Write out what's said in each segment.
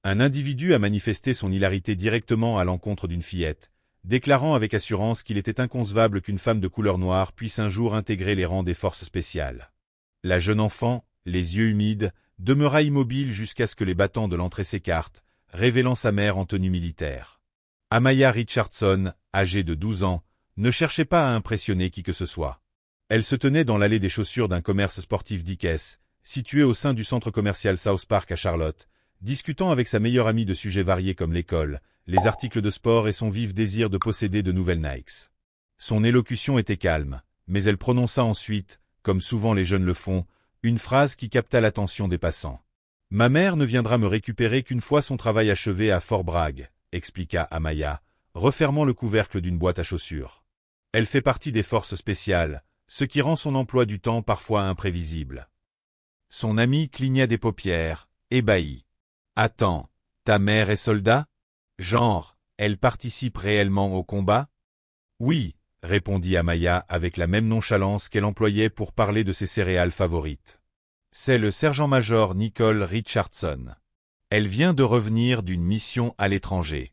Un individu a manifesté son hilarité directement à l'encontre d'une fillette, déclarant avec assurance qu'il était inconcevable qu'une femme de couleur noire puisse un jour intégrer les rangs des forces spéciales. La jeune enfant, les yeux humides, demeura immobile jusqu'à ce que les battants de l'entrée s'écartent, révélant sa mère en tenue militaire. Amaya Richardson, âgée de 12 ans, ne cherchait pas à impressionner qui que ce soit. Elle se tenait dans l'allée des chaussures d'un commerce sportif Dick's, situé au sein du centre commercial South Park à Charlotte, discutant avec sa meilleure amie de sujets variés comme l'école, les articles de sport et son vif désir de posséder de nouvelles Nikes. Son élocution était calme, mais elle prononça ensuite, comme souvent les jeunes le font, une phrase qui capta l'attention des passants. « Ma mère ne viendra me récupérer qu'une fois son travail achevé à Fort Bragg, » expliqua Amaya, refermant le couvercle d'une boîte à chaussures. Elle fait partie des forces spéciales, ce qui rend son emploi du temps parfois imprévisible. Son ami cligna des paupières, ébahi. « Attends, ta mère est soldat ? Genre, elle participe réellement au combat ? » « Oui, » répondit Amaya avec la même nonchalance qu'elle employait pour parler de ses céréales favorites. « C'est le sergent-major Nicole Richardson. Elle vient de revenir d'une mission à l'étranger. »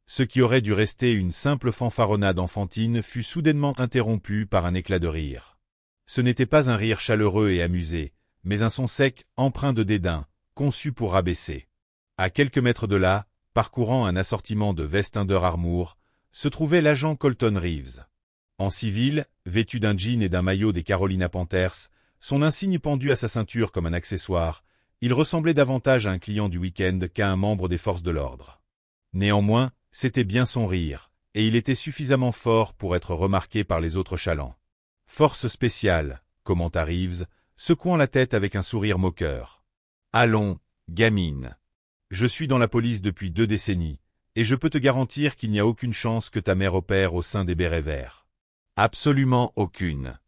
Ce qui aurait dû rester une simple fanfaronnade enfantine fut soudainement interrompu par un éclat de rire. Ce n'était pas un rire chaleureux et amusé, mais un son sec, empreint de dédain, conçu pour rabaisser. À quelques mètres de là, parcourant un assortiment de vestes Under Armour, se trouvait l'agent Colton Reeves. En civil, vêtu d'un jean et d'un maillot des Carolina Panthers, son insigne pendu à sa ceinture comme un accessoire, il ressemblait davantage à un client du week-end qu'à un membre des forces de l'ordre. Néanmoins, c'était bien son rire, et il était suffisamment fort pour être remarqué par les autres chalands. « Force spéciale », commenta Reeves, secouant la tête avec un sourire moqueur. « Allons, gamine. Je suis dans la police depuis 2 décennies, et je peux te garantir qu'il n'y a aucune chance que ta mère opère au sein des Bérets Verts. Absolument aucune. »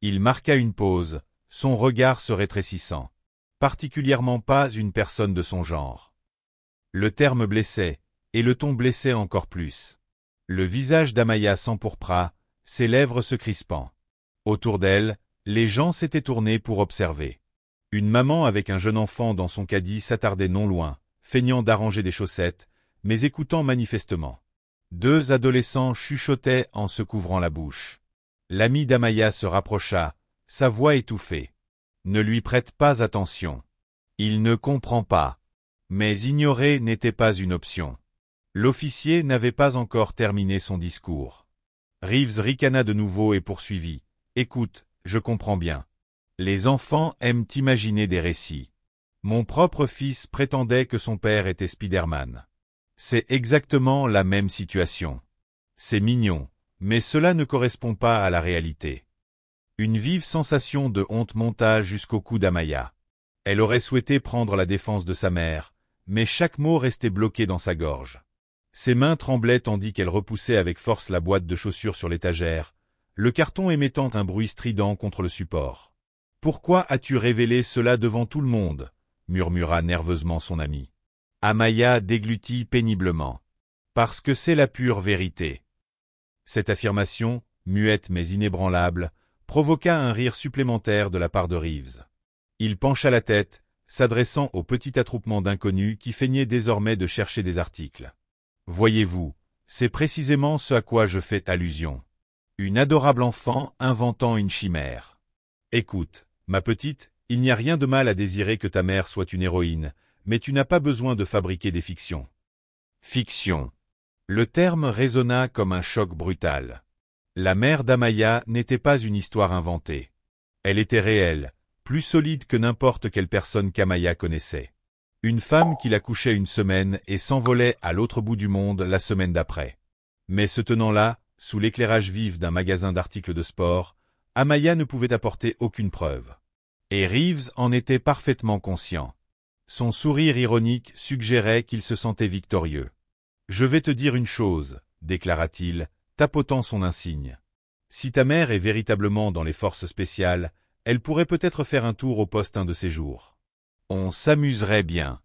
Il marqua une pause, son regard se rétrécissant. Particulièrement pas une personne de son genre. Le terme blessait, et le ton blessait encore plus. Le visage d'Amaya s'empourpra, ses lèvres se crispant. Autour d'elle, les gens s'étaient tournés pour observer. Une maman avec un jeune enfant dans son caddie s'attardait non loin, feignant d'arranger des chaussettes, mais écoutant manifestement. 2 adolescents chuchotaient en se couvrant la bouche. L'ami d'Amaya se rapprocha, sa voix étouffée. « Ne lui prête pas attention. Il ne comprend pas. » Mais ignorer n'était pas une option. L'officier n'avait pas encore terminé son discours. Reeves ricana de nouveau et poursuivit. « Écoute, je comprends bien. Les enfants aiment imaginer des récits. Mon propre fils prétendait que son père était Spider-Man. C'est exactement la même situation. C'est mignon, mais cela ne correspond pas à la réalité. » Une vive sensation de honte monta jusqu'au cou d'Amaya. Elle aurait souhaité prendre la défense de sa mère, mais chaque mot restait bloqué dans sa gorge. Ses mains tremblaient tandis qu'elle repoussait avec force la boîte de chaussures sur l'étagère, le carton émettant un bruit strident contre le support. « Pourquoi as-tu révélé cela devant tout le monde ?» murmura nerveusement son ami. Amaya déglutit péniblement. « Parce que c'est la pure vérité. » Cette affirmation, muette mais inébranlable, provoqua un rire supplémentaire de la part de Reeves. Il pencha la tête, s'adressant au petit attroupement d'inconnus qui feignaient désormais de chercher des articles. « Voyez-vous, c'est précisément ce à quoi je fais allusion. Une adorable enfant inventant une chimère. Écoute, ma petite, il n'y a rien de mal à désirer que ta mère soit une héroïne, mais tu n'as pas besoin de fabriquer des fictions. » Fiction. Le terme résonna comme un choc brutal. La mère d'Amaya n'était pas une histoire inventée. Elle était réelle, plus solide que n'importe quelle personne qu'Amaya connaissait. Une femme qui l'accouchait une semaine et s'envolait à l'autre bout du monde la semaine d'après. Mais se tenant là, sous l'éclairage vif d'un magasin d'articles de sport, Amaya ne pouvait apporter aucune preuve. Et Reeves en était parfaitement conscient. Son sourire ironique suggérait qu'il se sentait victorieux. « Je vais te dire une chose, » déclara-t-il, tapotant son insigne. « Si ta mère est véritablement dans les forces spéciales, elle pourrait peut-être faire un tour au poste un de ces jours. On s'amuserait bien. »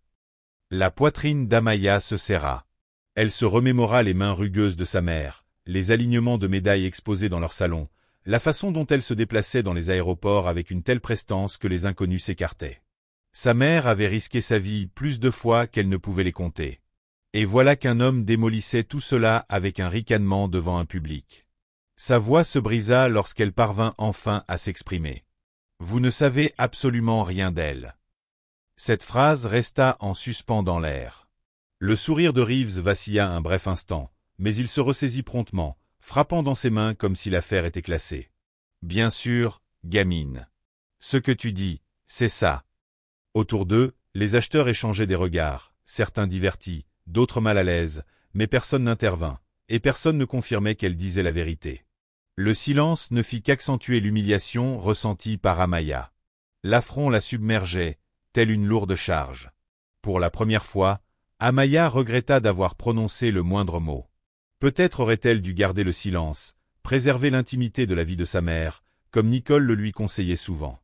La poitrine d'Amaya se serra. Elle se remémora les mains rugueuses de sa mère, les alignements de médailles exposés dans leur salon, la façon dont elle se déplaçait dans les aéroports avec une telle prestance que les inconnus s'écartaient. Sa mère avait risqué sa vie plus de fois qu'elle ne pouvait les compter. Et voilà qu'un homme démolissait tout cela avec un ricanement devant un public. Sa voix se brisa lorsqu'elle parvint enfin à s'exprimer. « Vous ne savez absolument rien d'elle. » Cette phrase resta en suspens dans l'air. Le sourire de Reeves vacilla un bref instant, mais il se ressaisit promptement, frappant dans ses mains comme si l'affaire était classée. « Bien sûr, gamine. Ce que tu dis, c'est ça. » Autour d'eux, les acheteurs échangeaient des regards, certains divertis, d'autres mal à l'aise, mais personne n'intervint, et personne ne confirmait qu'elle disait la vérité. Le silence ne fit qu'accentuer l'humiliation ressentie par Amaya. L'affront la submergeait, telle une lourde charge. Pour la première fois, Amaya regretta d'avoir prononcé le moindre mot. Peut-être aurait-elle dû garder le silence, préserver l'intimité de la vie de sa mère, comme Nicole le lui conseillait souvent.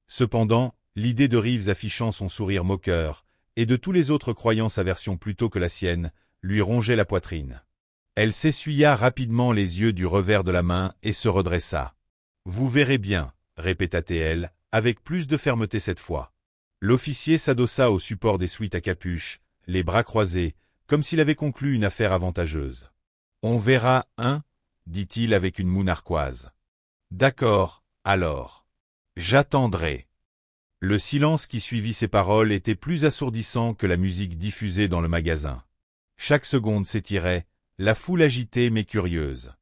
Cependant, l'idée de Reeves affichant son sourire moqueur, et de tous les autres croyant sa version plutôt que la sienne, lui rongeait la poitrine. Elle s'essuya rapidement les yeux du revers de la main et se redressa. « Vous verrez bien, » répéta-t-elle, avec plus de fermeté cette fois. L'officier s'adossa au support des suites à capuche, les bras croisés, comme s'il avait conclu une affaire avantageuse. « On verra, hein » dit-il avec une moue narquoise. « D'accord, alors. J'attendrai. » Le silence qui suivit ces paroles était plus assourdissant que la musique diffusée dans le magasin. Chaque seconde s'étirait, la foule agitée mais curieuse.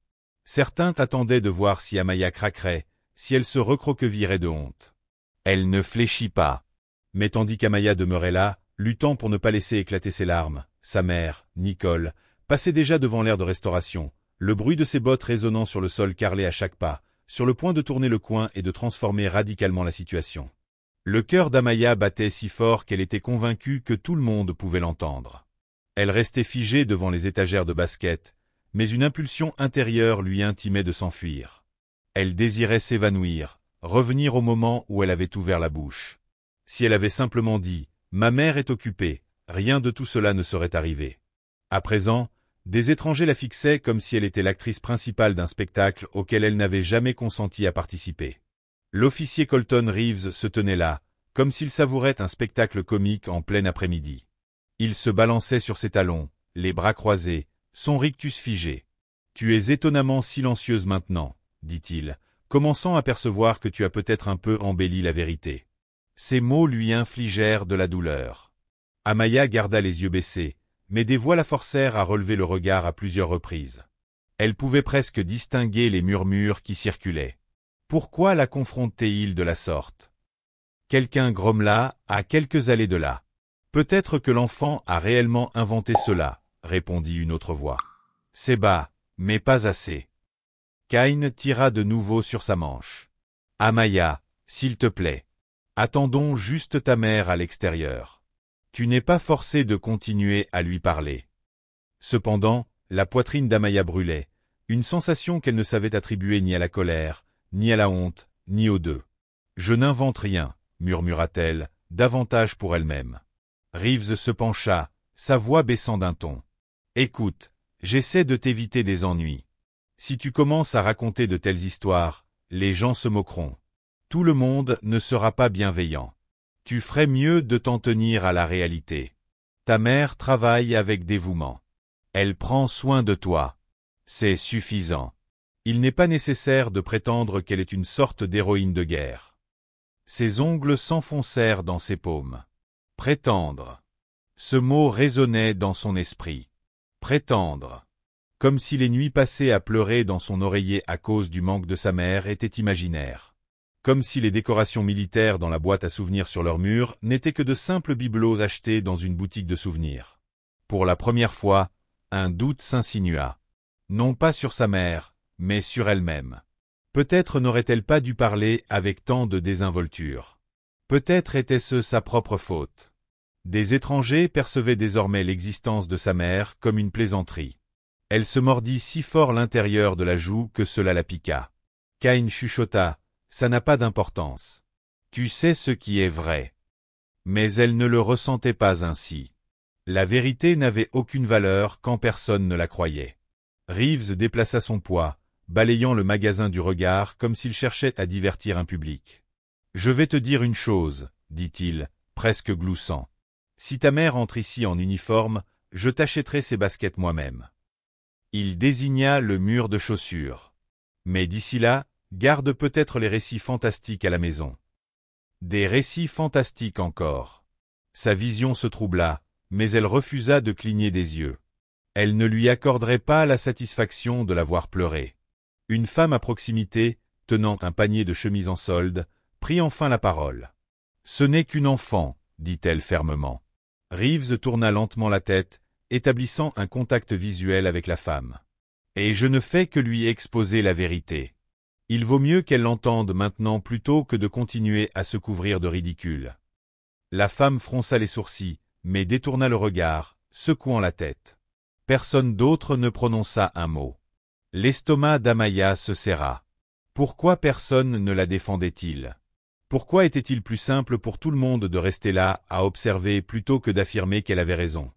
Certains attendaient de voir si Amaya craquerait, si elle se recroquevillerait de honte. Elle ne fléchit pas. Mais tandis qu'Amaya demeurait là, luttant pour ne pas laisser éclater ses larmes, sa mère, Nicole, passait déjà devant l'aire de restauration, le bruit de ses bottes résonnant sur le sol carrelé à chaque pas, sur le point de tourner le coin et de transformer radicalement la situation. Le cœur d'Amaya battait si fort qu'elle était convaincue que tout le monde pouvait l'entendre. Elle restait figée devant les étagères de basket, mais une impulsion intérieure lui intimait de s'enfuir. Elle désirait s'évanouir, revenir au moment où elle avait ouvert la bouche. Si elle avait simplement dit « Ma mère est occupée », rien de tout cela ne serait arrivé. À présent, des étrangers la fixaient comme si elle était l'actrice principale d'un spectacle auquel elle n'avait jamais consenti à participer. L'officier Colton Reeves se tenait là, comme s'il savourait un spectacle comique en plein après-midi. Il se balançait sur ses talons, les bras croisés, son rictus figé. « Tu es étonnamment silencieuse maintenant, » dit-il, commençant à percevoir que tu as peut-être un peu embelli la vérité. Ces mots lui infligèrent de la douleur. Amaya garda les yeux baissés, mais des voix la forcèrent à relever le regard à plusieurs reprises. Elle pouvait presque distinguer les murmures qui circulaient. Pourquoi la confrontait-il de la sorte? Quelqu'un grommela, à quelques allées de là. Peut-être que l'enfant a réellement inventé cela, répondit une autre voix. C'est bas, mais pas assez. Cain tira de nouveau sur sa manche. Amaya, s'il te plaît. Attendons juste ta mère à l'extérieur. Tu n'es pas forcé de continuer à lui parler. Cependant, la poitrine d'Amaya brûlait, une sensation qu'elle ne savait attribuer ni à la colère, ni à la honte, ni aux deux. « Je n'invente rien », murmura-t-elle, davantage pour elle-même. Reeves se pencha, sa voix baissant d'un ton. « Écoute, j'essaie de t'éviter des ennuis. Si tu commences à raconter de telles histoires, les gens se moqueront. Tout le monde ne sera pas bienveillant. Tu ferais mieux de t'en tenir à la réalité. Ta mère travaille avec dévouement. Elle prend soin de toi. C'est suffisant. Il n'est pas nécessaire de prétendre qu'elle est une sorte d'héroïne de guerre. » Ses ongles s'enfoncèrent dans ses paumes. Prétendre. Ce mot résonnait dans son esprit. Prétendre. Comme si les nuits passées à pleurer dans son oreiller à cause du manque de sa mère étaient imaginaires. Comme si les décorations militaires dans la boîte à souvenirs sur leur mur n'étaient que de simples bibelots achetés dans une boutique de souvenirs. Pour la première fois, un doute s'insinua. Non pas sur sa mère, mais sur elle-même. Peut-être n'aurait-elle pas dû parler avec tant de désinvolture. Peut-être était-ce sa propre faute. Des étrangers percevaient désormais l'existence de sa mère comme une plaisanterie. Elle se mordit si fort l'intérieur de la joue que cela la piqua. Cain chuchota, « Ça n'a pas d'importance. Tu sais ce qui est vrai. » Mais elle ne le ressentait pas ainsi. La vérité n'avait aucune valeur quand personne ne la croyait. Reeves déplaça son poids, balayant le magasin du regard comme s'il cherchait à divertir un public. « Je vais te dire une chose, » dit-il, presque gloussant. Si ta mère entre ici en uniforme, je t'achèterai ses baskets moi-même. Il désigna le mur de chaussures. Mais d'ici là, garde peut-être les récits fantastiques à la maison. Des récits fantastiques encore. Sa vision se troubla, mais elle refusa de cligner des yeux. Elle ne lui accorderait pas la satisfaction de la voir pleurer. Une femme à proximité, tenant un panier de chemises en solde, prit enfin la parole. « Ce n'est qu'une enfant, dit-elle fermement. » Reeves tourna lentement la tête, établissant un contact visuel avec la femme. « Et je ne fais que lui exposer la vérité. Il vaut mieux qu'elle l'entende maintenant plutôt que de continuer à se couvrir de ridicule. » La femme fronça les sourcils, mais détourna le regard, secouant la tête. Personne d'autre ne prononça un mot. L'estomac d'Amaya se serra. Pourquoi personne ne la défendait-il? Pourquoi était-il plus simple pour tout le monde de rester là, à observer plutôt que d'affirmer qu'elle avait raison?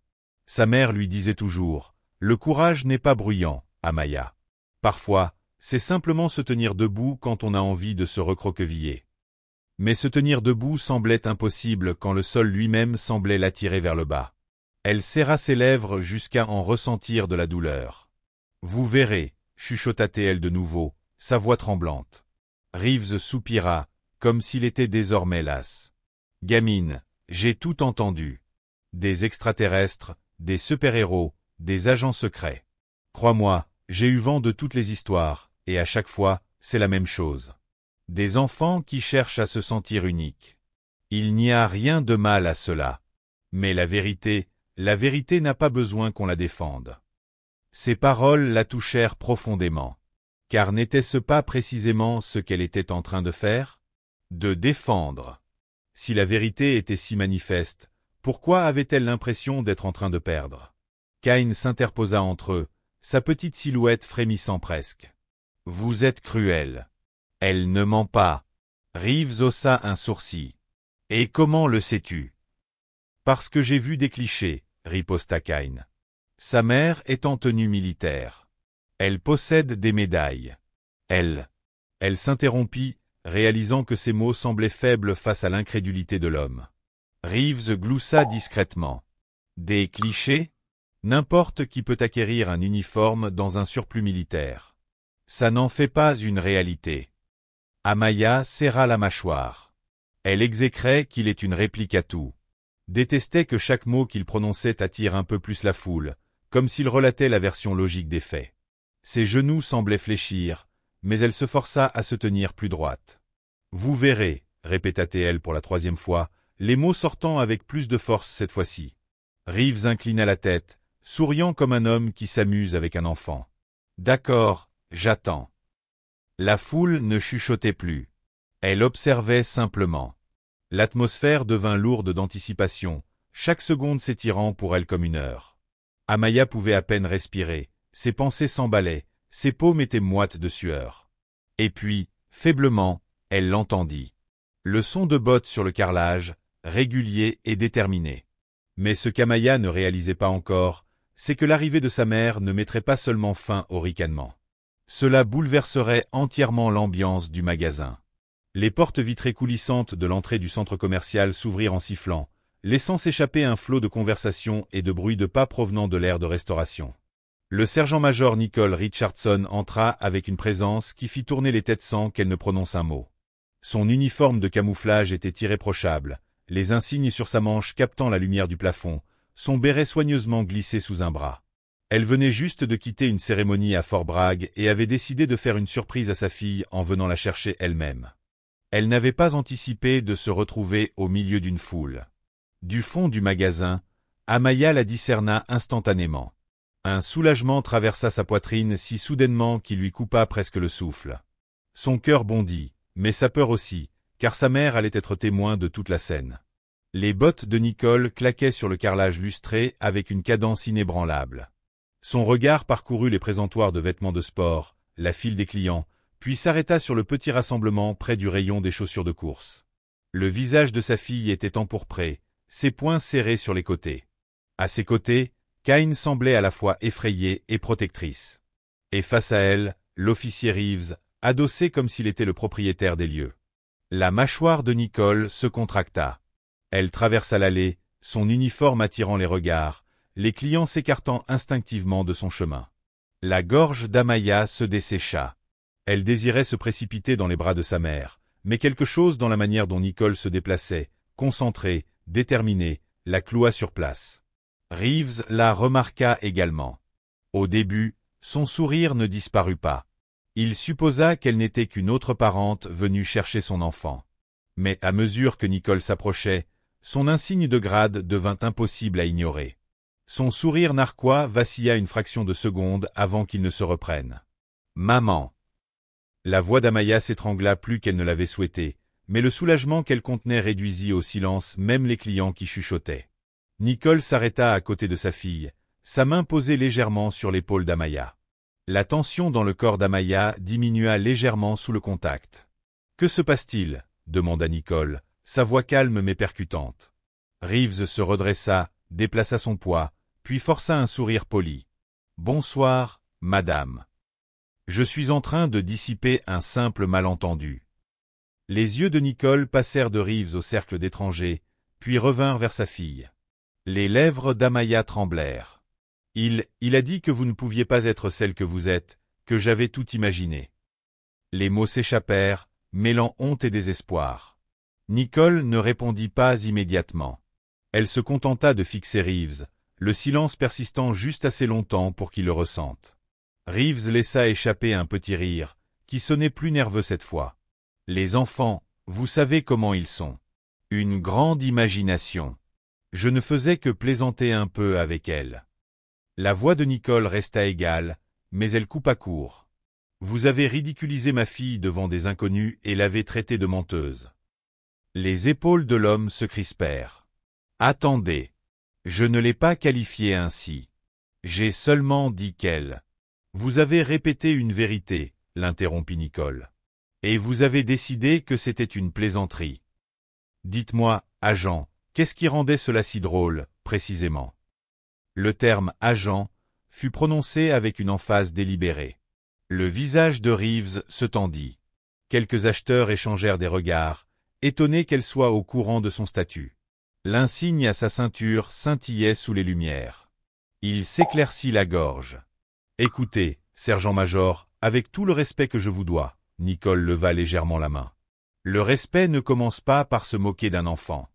Sa mère lui disait toujours, « Le courage n'est pas bruyant, Amaya. Parfois, c'est simplement se tenir debout quand on a envie de se recroqueviller. » Mais se tenir debout semblait impossible quand le sol lui-même semblait l'attirer vers le bas. Elle serra ses lèvres jusqu'à en ressentir de la douleur. « Vous verrez, » chuchota-t-elle de nouveau, sa voix tremblante. Reeves soupira, comme s'il était désormais las. « Gamine, j'ai tout entendu. Des extraterrestres, des super-héros, des agents secrets. Crois-moi, j'ai eu vent de toutes les histoires, et à chaque fois, c'est la même chose. Des enfants qui cherchent à se sentir uniques. Il n'y a rien de mal à cela. Mais la vérité n'a pas besoin qu'on la défende. » Ces paroles la touchèrent profondément. Car n'était-ce pas précisément ce qu'elle était en train de faire? De défendre. Si la vérité était si manifeste, pourquoi avait-elle l'impression d'être en train de perdre? Cain s'interposa entre eux, sa petite silhouette frémissant presque. « Vous êtes cruel. » « Elle ne ment pas. » Reeves haussa un sourcil. « Et comment le sais-tu? » « Parce que j'ai vu des clichés, » riposta Cain. « Sa mère est en tenue militaire. Elle possède des médailles. Elle s'interrompit, réalisant que ses mots semblaient faibles face à l'incrédulité de l'homme. Reeves gloussa discrètement. « Des clichés? N'importe qui peut acquérir un uniforme dans un surplus militaire. Ça n'en fait pas une réalité. » Amaya serra la mâchoire. Elle exécrait qu'il est une réplique à tout. Détestait que chaque mot qu'il prononçait attire un peu plus la foule, comme s'il relatait la version logique des faits. Ses genoux semblaient fléchir, mais elle se força à se tenir plus droite. « Vous verrez, » répéta-t-elle pour la troisième fois, les mots sortant avec plus de force cette fois-ci. Reeves inclina la tête, souriant comme un homme qui s'amuse avec un enfant. « D'accord, j'attends. » La foule ne chuchotait plus. Elle observait simplement. L'atmosphère devint lourde d'anticipation, chaque seconde s'étirant pour elle comme une heure. Amaya pouvait à peine respirer, ses pensées s'emballaient, ses paumes étaient moites de sueur. Et puis, faiblement, elle l'entendit. Le son de bottes sur le carrelage, régulier et déterminé. Mais ce qu'Amaya ne réalisait pas encore, c'est que l'arrivée de sa mère ne mettrait pas seulement fin au ricanement. Cela bouleverserait entièrement l'ambiance du magasin. Les portes vitrées coulissantes de l'entrée du centre commercial s'ouvrirent en sifflant, laissant s'échapper un flot de conversations et de bruits de pas provenant de l'aire de restauration. Le sergent-major Nicole Richardson entra avec une présence qui fit tourner les têtes sans qu'elle ne prononce un mot. Son uniforme de camouflage était irréprochable, les insignes sur sa manche captant la lumière du plafond, son béret soigneusement glissé sous un bras. Elle venait juste de quitter une cérémonie à Fort Bragg et avait décidé de faire une surprise à sa fille en venant la chercher elle-même. Elle n'avait pas anticipé de se retrouver au milieu d'une foule. Du fond du magasin, Amaya la discerna instantanément. Un soulagement traversa sa poitrine si soudainement qu'il lui coupa presque le souffle. Son cœur bondit, mais sa peur aussi, car sa mère allait être témoin de toute la scène. Les bottes de Nicole claquaient sur le carrelage lustré avec une cadence inébranlable. Son regard parcourut les présentoirs de vêtements de sport, la file des clients, puis s'arrêta sur le petit rassemblement près du rayon des chaussures de course. Le visage de sa fille était empourpré, ses poings serrés sur les côtés. À ses côtés, Cain semblait à la fois effrayée et protectrice. Et face à elle, l'officier Reeves, adossé comme s'il était le propriétaire des lieux. La mâchoire de Nicole se contracta. Elle traversa l'allée, son uniforme attirant les regards, les clients s'écartant instinctivement de son chemin. La gorge d'Amaya se dessécha. Elle désirait se précipiter dans les bras de sa mère, mais quelque chose dans la manière dont Nicole se déplaçait, concentrée, déterminée, la cloua sur place. Reeves la remarqua également. Au début, son sourire ne disparut pas. Il supposa qu'elle n'était qu'une autre parente venue chercher son enfant. Mais à mesure que Nicole s'approchait, son insigne de grade devint impossible à ignorer. Son sourire narquois vacilla une fraction de seconde avant qu'il ne se reprenne. « Maman !» La voix d'Amaya s'étrangla plus qu'elle ne l'avait souhaité, mais le soulagement qu'elle contenait réduisit au silence même les clients qui chuchotaient. Nicole s'arrêta à côté de sa fille, sa main posée légèrement sur l'épaule d'Amaya. La tension dans le corps d'Amaya diminua légèrement sous le contact. « Que se passe-t-il » demanda Nicole, sa voix calme mais percutante. Reeves se redressa, déplaça son poids, puis força un sourire poli. « Bonsoir, madame. Je suis en train de dissiper un simple malentendu. » Les yeux de Nicole passèrent de Reeves au cercle d'étrangers, puis revinrent vers sa fille. Les lèvres d'Amaya tremblèrent. « Il a dit que vous ne pouviez pas être celle que vous êtes, que j'avais tout imaginé. » Les mots s'échappèrent, mêlant honte et désespoir. Nicole ne répondit pas immédiatement. Elle se contenta de fixer Reeves, le silence persistant juste assez longtemps pour qu'il le ressente. Reeves laissa échapper un petit rire, qui sonnait plus nerveux cette fois. « Les enfants, vous savez comment ils sont. Une grande imagination. Je ne faisais que plaisanter un peu avec elle. » La voix de Nicole resta égale, mais elle coupa court. « Vous avez ridiculisé ma fille devant des inconnus et l'avez traitée de menteuse. » Les épaules de l'homme se crispèrent. « Attendez. Je ne l'ai pas qualifiée ainsi. J'ai seulement dit qu'elle. » « Vous avez répété une vérité, » l'interrompit Nicole. « Et vous avez décidé que c'était une plaisanterie. Dites-moi, agent, qu'est-ce qui rendait cela si drôle, précisément ?» Le terme « agent » fut prononcé avec une emphase délibérée. Le visage de Reeves se tendit. Quelques acheteurs échangèrent des regards, étonnés qu'elle soit au courant de son statut. L'insigne à sa ceinture scintillait sous les lumières. Il s'éclaircit la gorge. « Écoutez, sergent-major, avec tout le respect que je vous dois. » Nicole leva légèrement la main. « Le respect ne commence pas par se moquer d'un enfant. »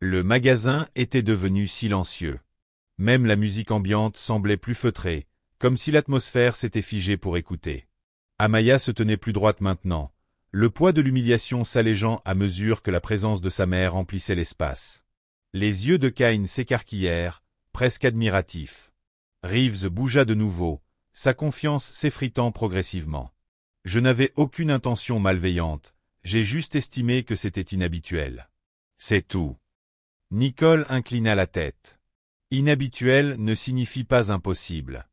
Le magasin était devenu silencieux. Même la musique ambiante semblait plus feutrée, comme si l'atmosphère s'était figée pour écouter. Amaya se tenait plus droite maintenant, le poids de l'humiliation s'allégeant à mesure que la présence de sa mère emplissait l'espace. Les yeux de Cain s'écarquillèrent, presque admiratifs. Reeves bougea de nouveau, sa confiance s'effritant progressivement. « Je n'avais aucune intention malveillante, j'ai juste estimé que c'était inhabituel. C'est tout. » Nicole inclina la tête. « Inhabituel ne signifie pas impossible.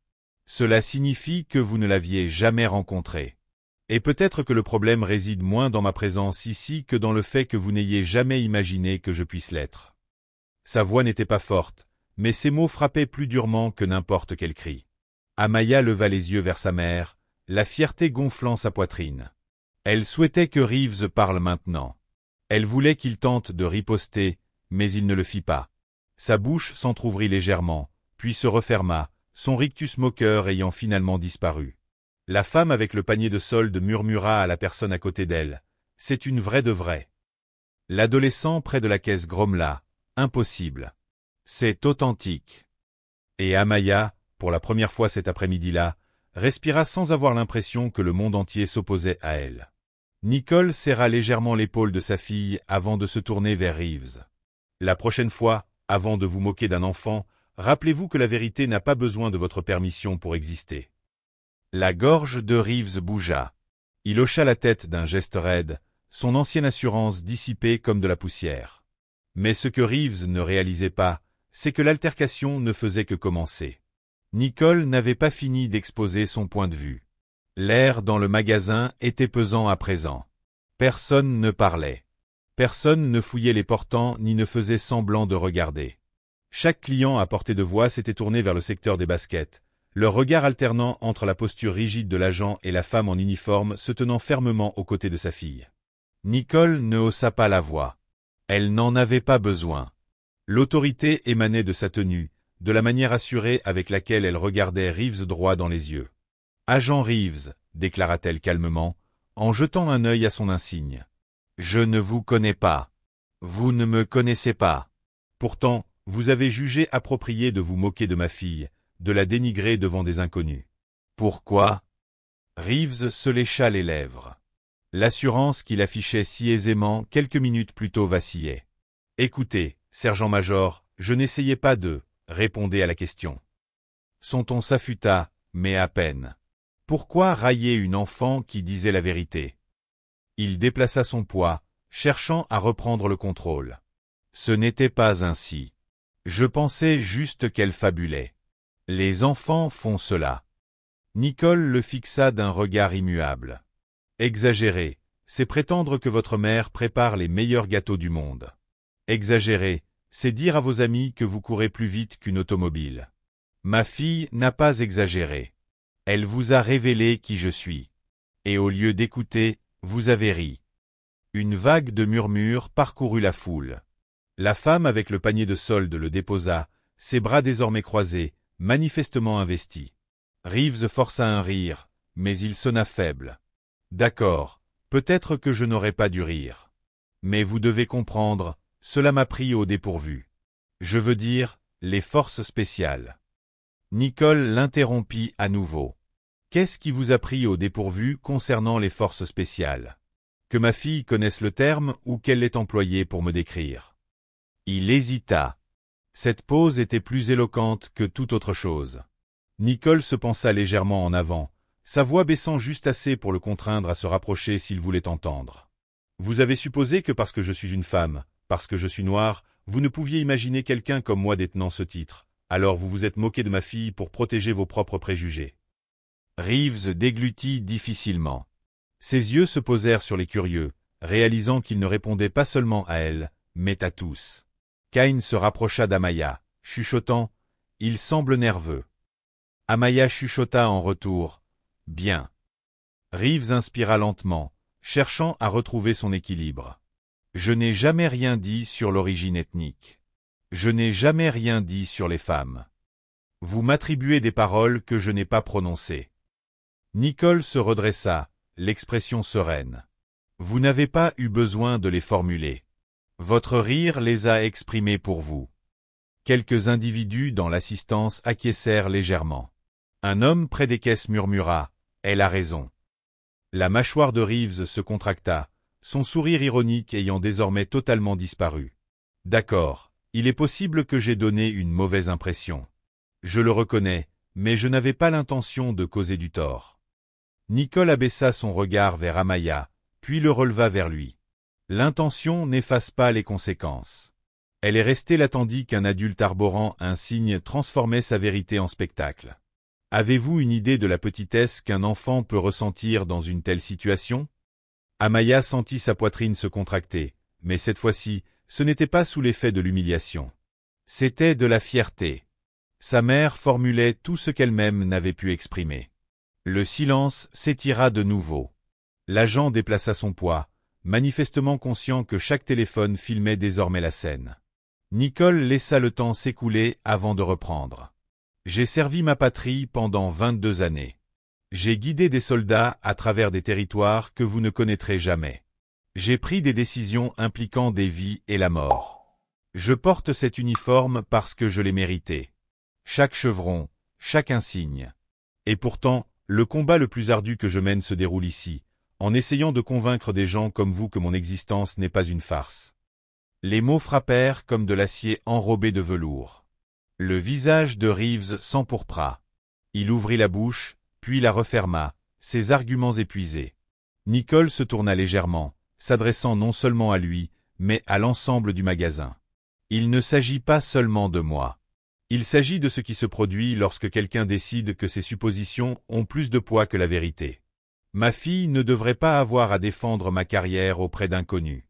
Cela signifie que vous ne l'aviez jamais rencontré. Et peut-être que le problème réside moins dans ma présence ici que dans le fait que vous n'ayez jamais imaginé que je puisse l'être. » Sa voix n'était pas forte, mais ses mots frappaient plus durement que n'importe quel cri. Amaya leva les yeux vers sa mère, la fierté gonflant sa poitrine. Elle souhaitait que Reeves parle maintenant. Elle voulait qu'il tente de riposter, mais il ne le fit pas. Sa bouche s'entr'ouvrit légèrement, puis se referma, son rictus moqueur ayant finalement disparu. La femme avec le panier de solde murmura à la personne à côté d'elle. « C'est une vraie de vraie. » L'adolescent près de la caisse grommela. « Impossible. C'est authentique. » Et Amaya, pour la première fois cet après-midi-là, respira sans avoir l'impression que le monde entier s'opposait à elle. Nicole serra légèrement l'épaule de sa fille avant de se tourner vers Reeves. « La prochaine fois, avant de vous moquer d'un enfant, rappelez-vous que la vérité n'a pas besoin de votre permission pour exister. » La gorge de Reeves bougea. Il hocha la tête d'un geste raide, son ancienne assurance dissipée comme de la poussière. Mais ce que Reeves ne réalisait pas, c'est que l'altercation ne faisait que commencer. Nicole n'avait pas fini d'exposer son point de vue. L'air dans le magasin était pesant à présent. Personne ne parlait. Personne ne fouillait les portants ni ne faisait semblant de regarder. Chaque client à portée de voix s'était tourné vers le secteur des baskets, leur regard alternant entre la posture rigide de l'agent et la femme en uniforme se tenant fermement aux côtés de sa fille. Nicole ne haussa pas la voix. Elle n'en avait pas besoin. L'autorité émanait de sa tenue, de la manière assurée avec laquelle elle regardait Reeves droit dans les yeux. « Agent Reeves », déclara-t-elle calmement, en jetant un œil à son insigne. « Je ne vous connais pas. Vous ne me connaissez pas. Pourtant, vous avez jugé approprié de vous moquer de ma fille, de la dénigrer devant des inconnus. Pourquoi ?» Reeves se lécha les lèvres. L'assurance qu'il affichait si aisément quelques minutes plus tôt vacillait. « Écoutez, sergent-major, je n'essayais pas de répondre à la question. » Son ton s'affûta, mais à peine. Pourquoi railler une enfant qui disait la vérité? Il déplaça son poids, cherchant à reprendre le contrôle. Ce n'était pas ainsi. Je pensais juste qu'elle fabulait. Les enfants font cela. Nicole le fixa d'un regard immuable. Exagérer, c'est prétendre que votre mère prépare les meilleurs gâteaux du monde. Exagérer, c'est dire à vos amis que vous courez plus vite qu'une automobile. Ma fille n'a pas exagéré. Elle vous a révélé qui je suis. Et au lieu d'écouter, vous avez ri. Une vague de murmures parcourut la foule. La femme avec le panier de solde le déposa, ses bras désormais croisés, manifestement investis. Reeves força un rire, mais il sonna faible. D'accord, peut-être que je n'aurais pas dû rire. Mais vous devez comprendre, cela m'a pris au dépourvu. Je veux dire, les forces spéciales. Nicole l'interrompit à nouveau. Qu'est-ce qui vous a pris au dépourvu concernant les forces spéciales? Que ma fille connaisse le terme ou qu'elle l'ait employé pour me décrire? Il hésita. Cette pause était plus éloquente que toute autre chose. Nicole se pencha légèrement en avant, sa voix baissant juste assez pour le contraindre à se rapprocher s'il voulait entendre. Vous avez supposé que parce que je suis une femme, parce que je suis noire, vous ne pouviez imaginer quelqu'un comme moi détenant ce titre, alors vous vous êtes moqué de ma fille pour protéger vos propres préjugés. Reeves déglutit difficilement. Ses yeux se posèrent sur les curieux, réalisant qu'il ne répondait pas seulement à elle, mais à tous. Cain se rapprocha d'Amaya, chuchotant « Il semble nerveux ». Amaya chuchota en retour « Bien ». Reeves inspira lentement, cherchant à retrouver son équilibre. « Je n'ai jamais rien dit sur l'origine ethnique. Je n'ai jamais rien dit sur les femmes. Vous m'attribuez des paroles que je n'ai pas prononcées. » Nicole se redressa, l'expression sereine. « Vous n'avez pas eu besoin de les formuler. Votre rire les a exprimés pour vous. » Quelques individus dans l'assistance acquiescèrent légèrement. Un homme près des caisses murmura « Elle a raison ». La mâchoire de Reeves se contracta, son sourire ironique ayant désormais totalement disparu. « D'accord, il est possible que j'ai donné une mauvaise impression. Je le reconnais, mais je n'avais pas l'intention de causer du tort. » Nicole abaissa son regard vers Amaya, puis le releva vers lui. L'intention n'efface pas les conséquences. Elle est restée là tandis qu'un adulte arborant un signe transformait sa vérité en spectacle. Avez-vous une idée de la petitesse qu'un enfant peut ressentir dans une telle situation? Amaya sentit sa poitrine se contracter, mais cette fois-ci, ce n'était pas sous l'effet de l'humiliation. C'était de la fierté. Sa mère formulait tout ce qu'elle-même n'avait pu exprimer. Le silence s'étira de nouveau. L'agent déplaça son poids, manifestement conscient que chaque téléphone filmait désormais la scène. Nicole laissa le temps s'écouler avant de reprendre. J'ai servi ma patrie pendant 22 années. J'ai guidé des soldats à travers des territoires que vous ne connaîtrez jamais. J'ai pris des décisions impliquant des vies et la mort. Je porte cet uniforme parce que je l'ai mérité. Chaque chevron, chaque insigne. Et pourtant, le combat le plus ardu que je mène se déroule ici, en essayant de convaincre des gens comme vous que mon existence n'est pas une farce. Les mots frappèrent comme de l'acier enrobé de velours. Le visage de Reeves s'empourpra. Il ouvrit la bouche, puis la referma, ses arguments épuisés. Nicole se tourna légèrement, s'adressant non seulement à lui, mais à l'ensemble du magasin. Il ne s'agit pas seulement de moi. Il s'agit de ce qui se produit lorsque quelqu'un décide que ses suppositions ont plus de poids que la vérité. Ma fille ne devrait pas avoir à défendre ma carrière auprès d'inconnus.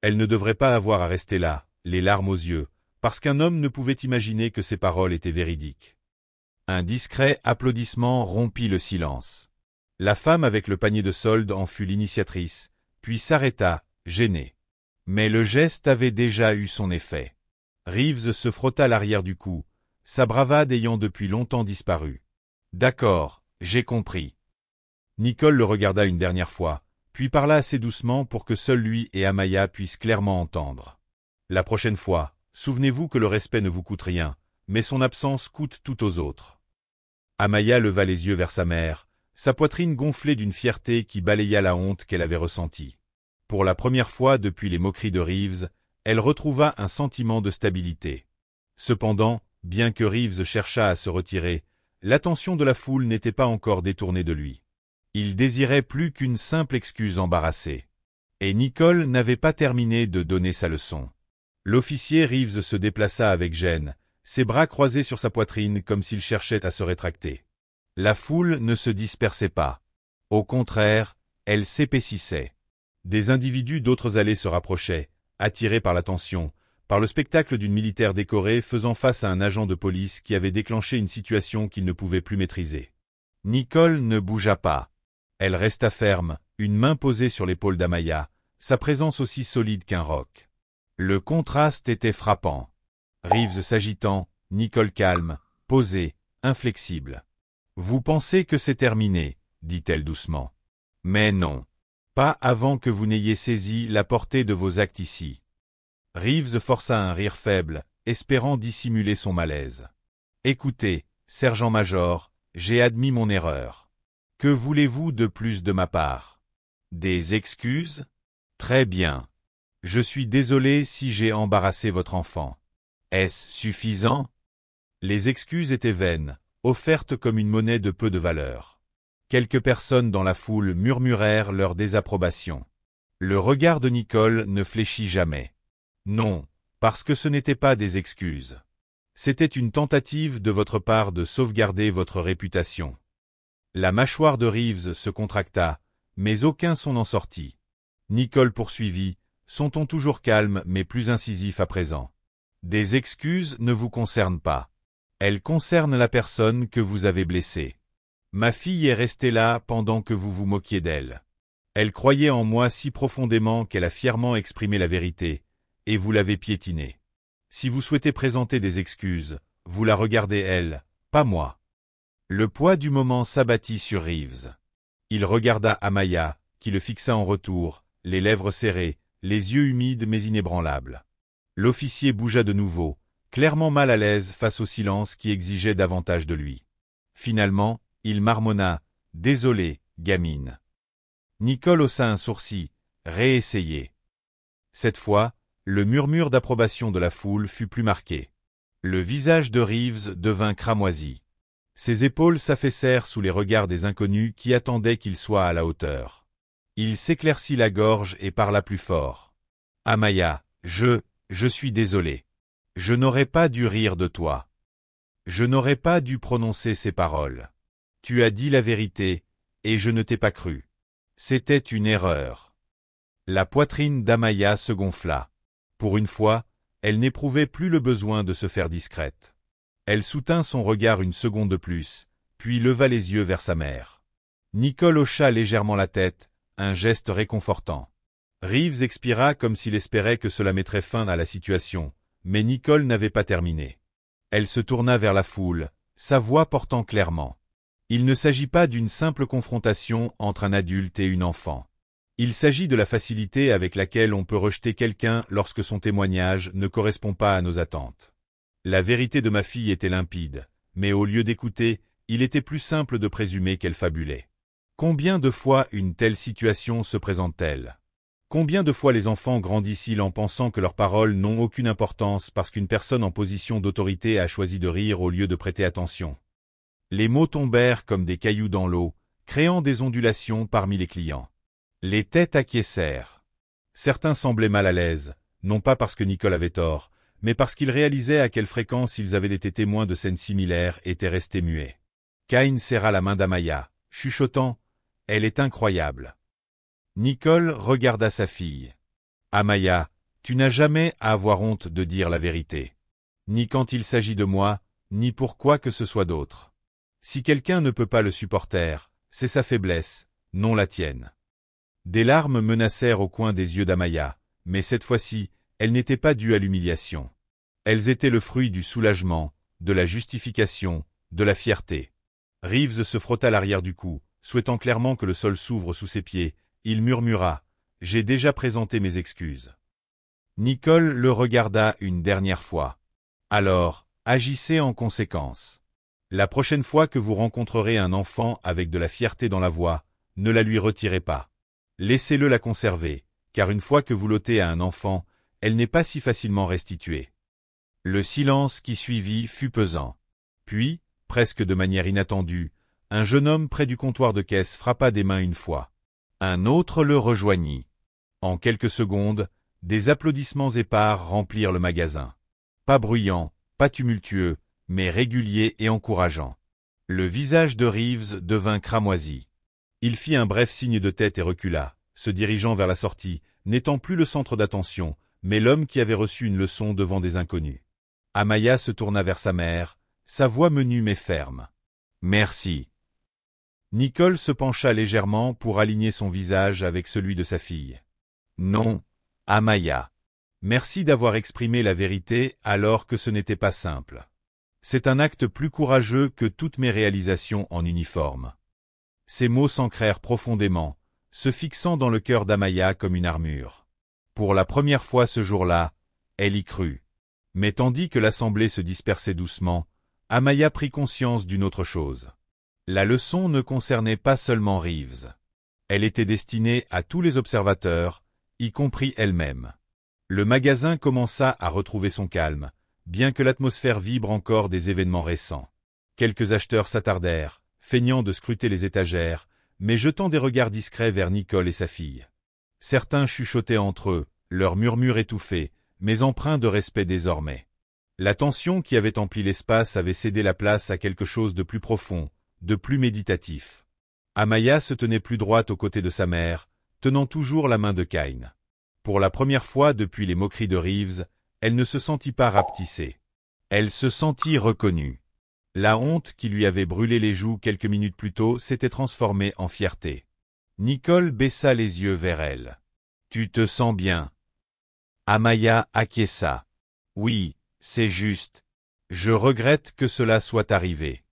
Elle ne devrait pas avoir à rester là, les larmes aux yeux, parce qu'un homme ne pouvait imaginer que ses paroles étaient véridiques. Un discret applaudissement rompit le silence. La femme avec le panier de solde en fut l'initiatrice, puis s'arrêta, gênée. Mais le geste avait déjà eu son effet. Reeves se frotta l'arrière du cou, sa bravade ayant depuis longtemps disparu. D'accord, j'ai compris. Nicole le regarda une dernière fois, puis parla assez doucement pour que seul lui et Amaya puissent clairement entendre. La prochaine fois, souvenez-vous que le respect ne vous coûte rien, mais son absence coûte tout aux autres. Amaya leva les yeux vers sa mère, sa poitrine gonflée d'une fierté qui balaya la honte qu'elle avait ressentie. Pour la première fois depuis les moqueries de Reeves, elle retrouva un sentiment de stabilité. Cependant, bien que Reeves cherchât à se retirer, l'attention de la foule n'était pas encore détournée de lui. Il désirait plus qu'une simple excuse embarrassée. Et Nicole n'avait pas terminé de donner sa leçon. L'officier Reeves se déplaça avec gêne, ses bras croisés sur sa poitrine comme s'il cherchait à se rétracter. La foule ne se dispersait pas. Au contraire, elle s'épaississait. Des individus d'autres allées se rapprochaient, attirés par l'attention, par le spectacle d'une militaire décorée faisant face à un agent de police qui avait déclenché une situation qu'il ne pouvait plus maîtriser. Nicole ne bougea pas. Elle resta ferme, une main posée sur l'épaule d'Amaya, sa présence aussi solide qu'un roc. Le contraste était frappant. Reeves s'agitant, Nicole calme, posée, inflexible. « Vous pensez que c'est terminé, » dit-elle doucement. « Mais non. Pas avant que vous n'ayez saisi la portée de vos actes ici. » Reeves força un rire faible, espérant dissimuler son malaise. « Écoutez, sergent-major, j'ai admis mon erreur. Que voulez-vous de plus de ma part? Des excuses? Très bien. Je suis désolé si j'ai embarrassé votre enfant. Est-ce suffisant? » Les excuses étaient vaines, offertes comme une monnaie de peu de valeur. Quelques personnes dans la foule murmurèrent leur désapprobation. Le regard de Nicole ne fléchit jamais. Non, parce que ce n'était pas des excuses. C'était une tentative de votre part de sauvegarder votre réputation. La mâchoire de Reeves se contracta, mais aucun son n'en sortit. Nicole poursuivit, son ton toujours calme mais plus incisif à présent. Des excuses ne vous concernent pas. Elles concernent la personne que vous avez blessée. Ma fille est restée là pendant que vous vous moquiez d'elle. Elle croyait en moi si profondément qu'elle a fièrement exprimé la vérité, et vous l'avez piétinée. Si vous souhaitez présenter des excuses, vous la regardez elle, pas moi. Le poids du moment s'abattit sur Reeves. Il regarda Amaya, qui le fixa en retour, les lèvres serrées, les yeux humides mais inébranlables. L'officier bougea de nouveau, clairement mal à l'aise face au silence qui exigeait davantage de lui. Finalement, il marmonna « Désolé, gamine ». Nicole haussa un sourcil, « Réessayez ». Cette fois, le murmure d'approbation de la foule fut plus marqué. Le visage de Reeves devint cramoisi. Ses épaules s'affaissèrent sous les regards des inconnus qui attendaient qu'il soit à la hauteur. Il s'éclaircit la gorge et parla plus fort. « Amaya, je suis désolé. Je n'aurais pas dû rire de toi. Je n'aurais pas dû prononcer ces paroles. Tu as dit la vérité, et je ne t'ai pas cru. C'était une erreur. » La poitrine d'Amaya se gonfla. Pour une fois, elle n'éprouvait plus le besoin de se faire discrète. Elle soutint son regard une seconde de plus, puis leva les yeux vers sa mère. Nicole hocha légèrement la tête, un geste réconfortant. Reeves expira comme s'il espérait que cela mettrait fin à la situation, mais Nicole n'avait pas terminé. Elle se tourna vers la foule, sa voix portant clairement. Il ne s'agit pas d'une simple confrontation entre un adulte et une enfant. Il s'agit de la facilité avec laquelle on peut rejeter quelqu'un lorsque son témoignage ne correspond pas à nos attentes. La vérité de ma fille était limpide, mais au lieu d'écouter, il était plus simple de présumer qu'elle fabulait. Combien de fois une telle situation se présente-t-elle? Combien de fois les enfants grandissent-ils en pensant que leurs paroles n'ont aucune importance parce qu'une personne en position d'autorité a choisi de rire au lieu de prêter attention? Les mots tombèrent comme des cailloux dans l'eau, créant des ondulations parmi les clients. Les têtes acquiescèrent. Certains semblaient mal à l'aise, non pas parce que Nicole avait tort, mais parce qu'ils réalisaient à quelle fréquence ils avaient été témoins de scènes similaires et étaient restés muets. Cain serra la main d'Amaya, chuchotant « Elle est incroyable ». Nicole regarda sa fille. « Amaya, tu n'as jamais à avoir honte de dire la vérité. Ni quand il s'agit de moi, ni pour quoi que ce soit d'autre. Si quelqu'un ne peut pas le supporter, c'est sa faiblesse, non la tienne. » Des larmes menacèrent au coin des yeux d'Amaya, mais cette fois-ci, elles n'étaient pas dues à l'humiliation. Elles étaient le fruit du soulagement, de la justification, de la fierté. Reeves se frotta l'arrière du cou, souhaitant clairement que le sol s'ouvre sous ses pieds. Il murmura « J'ai déjà présenté mes excuses ». Nicole le regarda une dernière fois. « Alors, agissez en conséquence. La prochaine fois que vous rencontrerez un enfant avec de la fierté dans la voix, ne la lui retirez pas. Laissez-le la conserver, car une fois que vous l'ôtez à un enfant, elle n'est pas si facilement restituée. » Le silence qui suivit fut pesant. Puis, presque de manière inattendue, un jeune homme près du comptoir de caisse frappa des mains une fois. Un autre le rejoignit. En quelques secondes, des applaudissements épars remplirent le magasin. Pas bruyants, pas tumultueux, mais réguliers et encourageants. Le visage de Reeves devint cramoisi. Il fit un bref signe de tête et recula, se dirigeant vers la sortie, n'étant plus le centre d'attention, mais l'homme qui avait reçu une leçon devant des inconnus. Amaya se tourna vers sa mère, sa voix menue mais ferme. « Merci. » Nicole se pencha légèrement pour aligner son visage avec celui de sa fille. « Non, Amaya. Merci d'avoir exprimé la vérité alors que ce n'était pas simple. C'est un acte plus courageux que toutes mes réalisations en uniforme. » Ces mots s'ancrèrent profondément, se fixant dans le cœur d'Amaya comme une armure. Pour la première fois ce jour-là, elle y crut. Mais tandis que l'assemblée se dispersait doucement, Amaya prit conscience d'une autre chose. La leçon ne concernait pas seulement Reeves. Elle était destinée à tous les observateurs, y compris elle-même. Le magasin commença à retrouver son calme, bien que l'atmosphère vibre encore des événements récents. Quelques acheteurs s'attardèrent, feignant de scruter les étagères, mais jetant des regards discrets vers Nicole et sa fille. Certains chuchotaient entre eux, leurs murmures étouffés, mais empreints de respect désormais. La tension qui avait empli l'espace avait cédé la place à quelque chose de plus profond, de plus méditatif. Amaya se tenait plus droite aux côtés de sa mère, tenant toujours la main de Kain. Pour la première fois depuis les moqueries de Reeves, elle ne se sentit pas rapetissée. Elle se sentit reconnue. La honte qui lui avait brûlé les joues quelques minutes plus tôt s'était transformée en fierté. Nicole baissa les yeux vers elle. « Tu te sens bien ?» Amaya acquiesça. « Oui, c'est juste. Je regrette que cela soit arrivé. »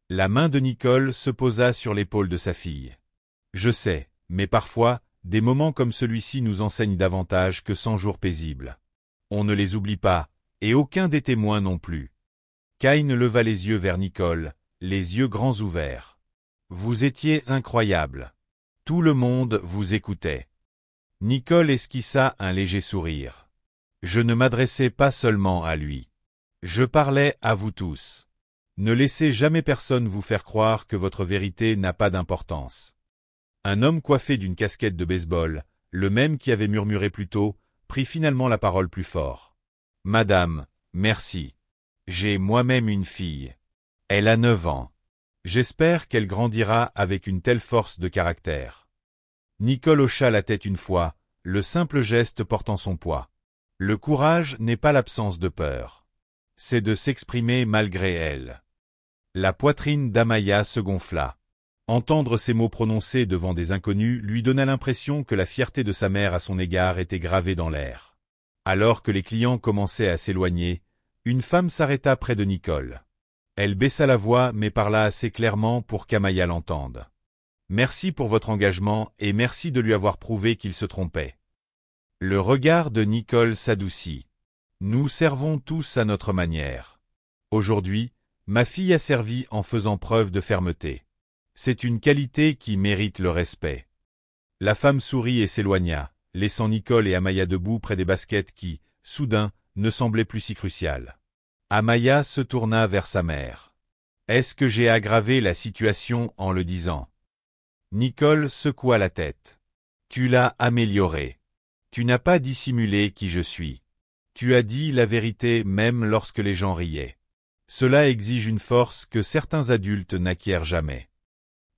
La main de Nicole se posa sur l'épaule de sa fille. « Je sais, mais parfois, des moments comme celui-ci nous enseignent davantage que 100 jours paisibles. On ne les oublie pas, et aucun des témoins non plus. » Kain leva les yeux vers Nicole, les yeux grands ouverts. « Vous étiez incroyable. Tout le monde vous écoutait. » Nicole esquissa un léger sourire. « Je ne m'adressais pas seulement à lui. Je parlais à vous tous. Ne laissez jamais personne vous faire croire que votre vérité n'a pas d'importance. » Un homme coiffé d'une casquette de baseball, le même qui avait murmuré plus tôt, prit finalement la parole plus fort. « Madame, merci. J'ai moi-même une fille. Elle a 9 ans. J'espère qu'elle grandira avec une telle force de caractère. » Nicole hocha la tête une fois, le simple geste portant son poids. Le courage n'est pas l'absence de peur. C'est de s'exprimer malgré elle. La poitrine d'Amaya se gonfla. Entendre ces mots prononcés devant des inconnus lui donna l'impression que la fierté de sa mère à son égard était gravée dans l'air. Alors que les clients commençaient à s'éloigner, une femme s'arrêta près de Nicole. Elle baissa la voix mais parla assez clairement pour qu'Amaya l'entende. « Merci pour votre engagement et merci de lui avoir prouvé qu'il se trompait. » Le regard de Nicole s'adoucit. « Nous servons tous à notre manière. Aujourd'hui, ma fille a servi en faisant preuve de fermeté. C'est une qualité qui mérite le respect. » La femme sourit et s'éloigna, laissant Nicole et Amaya debout près des baskets qui, soudain, ne semblaient plus si cruciales. Amaya se tourna vers sa mère. « Est-ce que j'ai aggravé la situation en le disant ?» Nicole secoua la tête. « Tu l'as améliorée. Tu n'as pas dissimulé qui je suis. Tu as dit la vérité même lorsque les gens riaient. Cela exige une force que certains adultes n'acquièrent jamais. »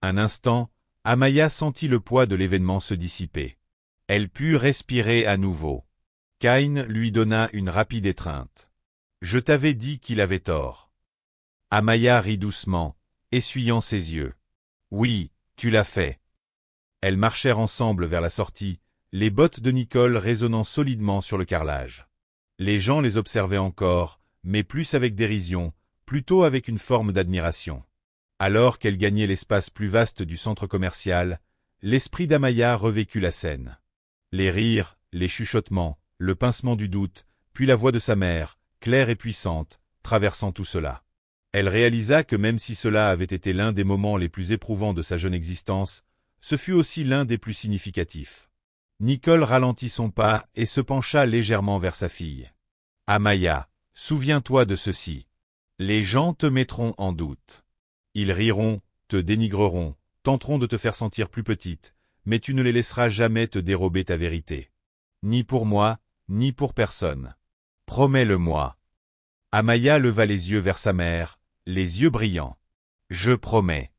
Un instant, Amaya sentit le poids de l'événement se dissiper. Elle put respirer à nouveau. Kain lui donna une rapide étreinte. « Je t'avais dit qu'il avait tort. » Amaya rit doucement, essuyant ses yeux. « Oui, tu l'as fait. » Elles marchèrent ensemble vers la sortie, les bottes de Nicole résonnant solidement sur le carrelage. Les gens les observaient encore, mais plus avec dérision, plutôt avec une forme d'admiration. Alors qu'elle gagnait l'espace plus vaste du centre commercial, l'esprit d'Amaya revécut la scène. Les rires, les chuchotements, le pincement du doute, puis la voix de sa mère, claire et puissante, traversant tout cela. Elle réalisa que même si cela avait été l'un des moments les plus éprouvants de sa jeune existence, ce fut aussi l'un des plus significatifs. Nicole ralentit son pas et se pencha légèrement vers sa fille. « Amaya, souviens-toi de ceci. Les gens te mettront en doute. Ils riront, te dénigreront, tenteront de te faire sentir plus petite, mais tu ne les laisseras jamais te dérober ta vérité. Ni pour moi, ni pour personne. Promets-le-moi. » Amaya leva les yeux vers sa mère, les yeux brillants. « Je promets. »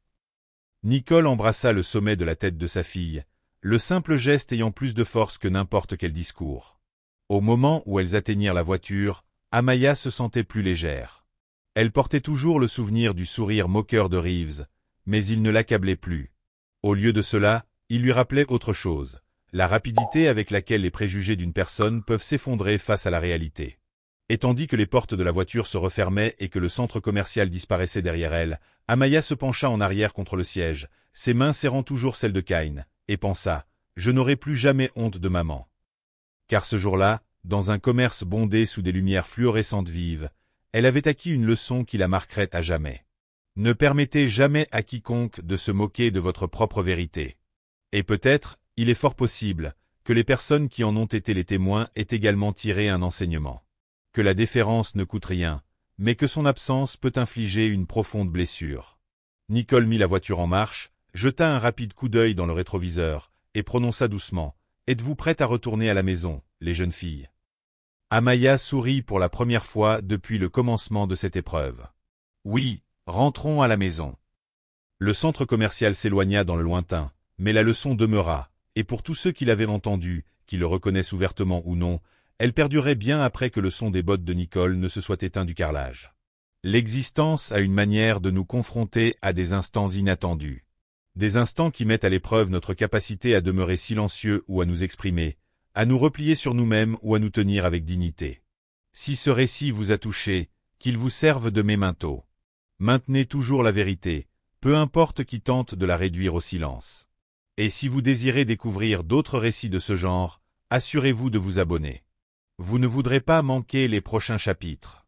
Nicole embrassa le sommet de la tête de sa fille, le simple geste ayant plus de force que n'importe quel discours. Au moment où elles atteignirent la voiture, Amaya se sentait plus légère. Elle portait toujours le souvenir du sourire moqueur de Reeves, mais il ne l'accablait plus. Au lieu de cela, il lui rappelait autre chose, la rapidité avec laquelle les préjugés d'une personne peuvent s'effondrer face à la réalité. Et tandis que les portes de la voiture se refermaient et que le centre commercial disparaissait derrière elle, Amaya se pencha en arrière contre le siège, ses mains serrant toujours celles de Kain, et pensa « Je n'aurai plus jamais honte de maman. » Car ce jour-là, dans un commerce bondé sous des lumières fluorescentes vives, elle avait acquis une leçon qui la marquerait à jamais. Ne permettez jamais à quiconque de se moquer de votre propre vérité. Et peut-être, il est fort possible, que les personnes qui en ont été les témoins aient également tiré un enseignement. Que la déférence ne coûte rien, mais que son absence peut infliger une profonde blessure. Nicole mit la voiture en marche, jeta un rapide coup d'œil dans le rétroviseur, et prononça doucement « Êtes-vous prête à retourner à la maison, les jeunes filles ?» Amaya sourit pour la première fois depuis le commencement de cette épreuve. « Oui, rentrons à la maison. » Le centre commercial s'éloigna dans le lointain, mais la leçon demeura, et pour tous ceux qui l'avaient entendue, qui le reconnaissent ouvertement ou non, elle perdurait bien après que le son des bottes de Nicole ne se soit éteint du carrelage. L'existence a une manière de nous confronter à des instants inattendus. Des instants qui mettent à l'épreuve notre capacité à demeurer silencieux ou à nous exprimer, à nous replier sur nous-mêmes ou à nous tenir avec dignité. Si ce récit vous a touché, qu'il vous serve de memento. Maintenez toujours la vérité, peu importe qui tente de la réduire au silence. Et si vous désirez découvrir d'autres récits de ce genre, assurez-vous de vous abonner. Vous ne voudrez pas manquer les prochains chapitres.